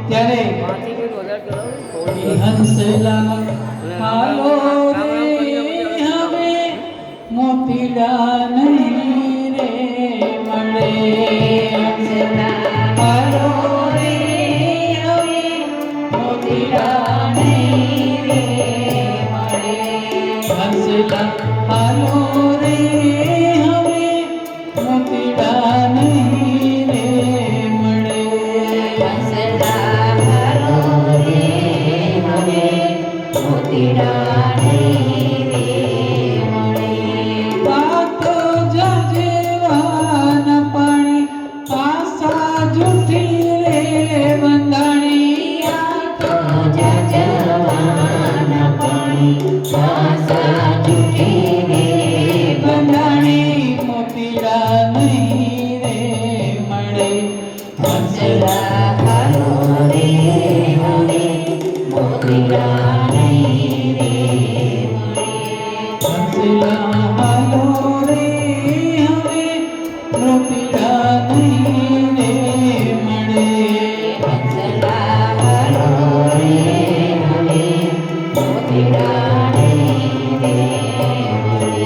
ત્યારે હંસલા હાલો રે હવે મોતીડા નહીં રે મળે હાલો રે હવે મોતીડા નહીં રે મળે હંસલા હાલો રે હવે મોતીડા નહીં રે મળે હંસલા હાલો રે હવે મોતીડા નહીં રે મળે પાતો જજવાન પાણી આશા જૂઠી રે બંધાણી આતો જજવાન પાણી આશા જૂઠી રે બંધાણી મોતીડા નહીં રે મળે હંસલા હાલો રે હવે મોતીડા નહીં રે મળે હંસલા હાલો રે હવે મોતીડા નહીં રે મળે હંસલા હાલો રે હવે મોતીડા નહીં રે મળે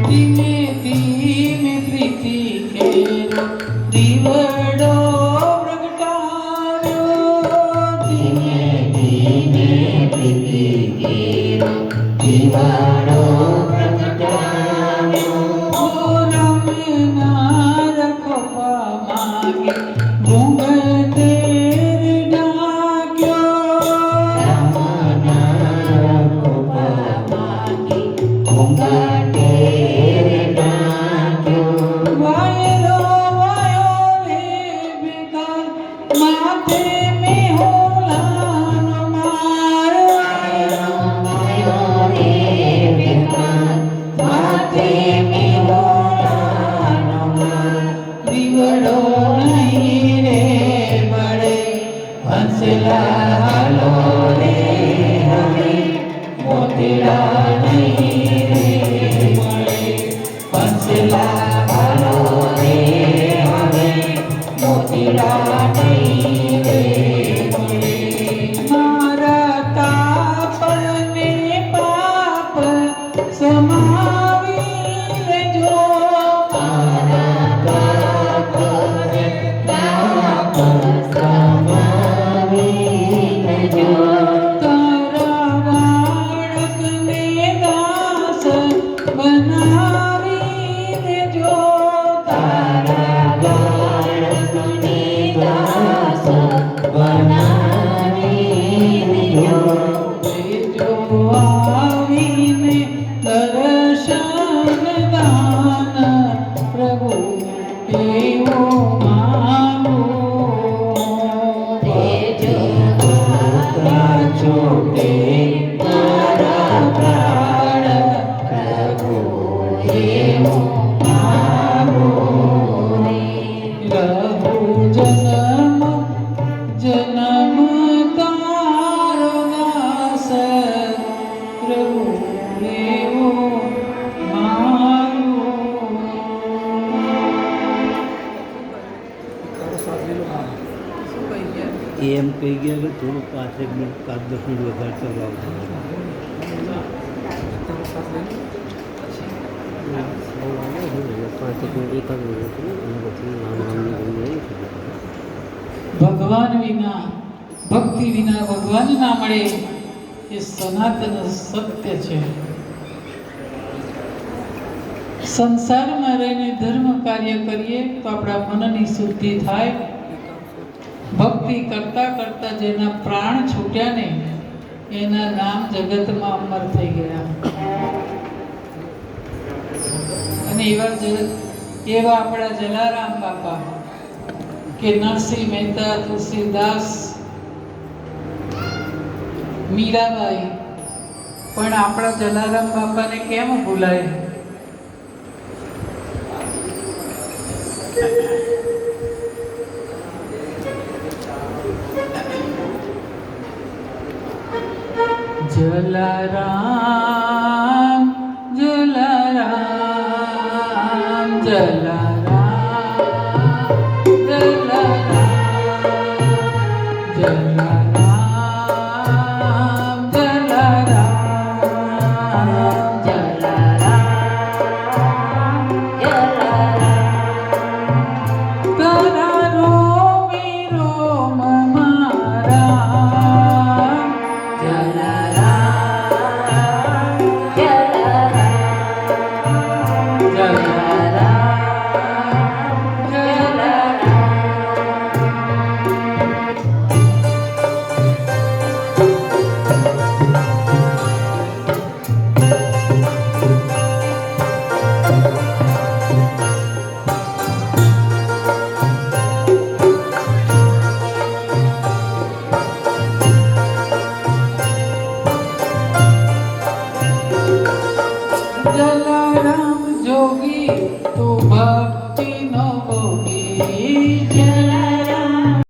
ધીમે ધીમે પ્રીતિ કેરો દીવડો પ્રગટાવ્યો ધીમે ધીમે પ્રીતિ કેરો દીવડો પ્રગટાવ્યો રામના રખવા માગે ઘૂંઘટે ઢાંક્યો રામના રખવા માગે ઘૂંઘટે વાયરો વાયો રે બેકાર માથે મેહોલાનો માર વાયરો વાયો રે બેકાર માથે મેહોલાનો માર દીવડો નહીં રે મળે હંસલા હાલો રે હવે મોતીડા નહીં રે મળે હંસલા હાલો રે હવે મોતીડા નહીં રે મળે મારા તાપને પાપ સમાવી લેજો મારા તાપને પાપ સમાવી લેજો તારા બાળકને દાસ બનાવી દેજો તારા બાળકને દાસ બનાવી દેજો દેજો આવીને દર્શન દાન પ્રભુ એવો માંગો દેજો છોટે મારા પ્રાણ પ્રભુ એવો માંગો રહુ જન્મ જન્મ તારો દાસ પ્રભુ એવો માંગો એમ કહી ગયા કે થોડું 5 મિનિટ 5-10 મિનિટ વધારે ચલાવજો ભગવાન વિના ભક્તિ વિના ભગવાન ના મળે એ સનાતન સત્ય છે સંસારમાં રહીને ધર્મ કાર્ય કરીએ તો આપણા મનની શુદ્ધિ થાય ભક્તિ કરતા કરતા જેના પ્રાણ છૂટ્યા ને એના નામ જગતમાં અમર થઈ ગયા અને એવા આપણા જલારામ બાપા કે નરસિંહ મહેતા તુલસીદાસ મીરાબાઈ પણ આપણા જલારામ બાપાને કેમ ભૂલાય જલારામ જલારામ જલારામ જલારામ જલારામ જલારામ તારા રોમે રોમ મારા જલારામ જોગી તું ભક્તિ નો ભોગી જલારામ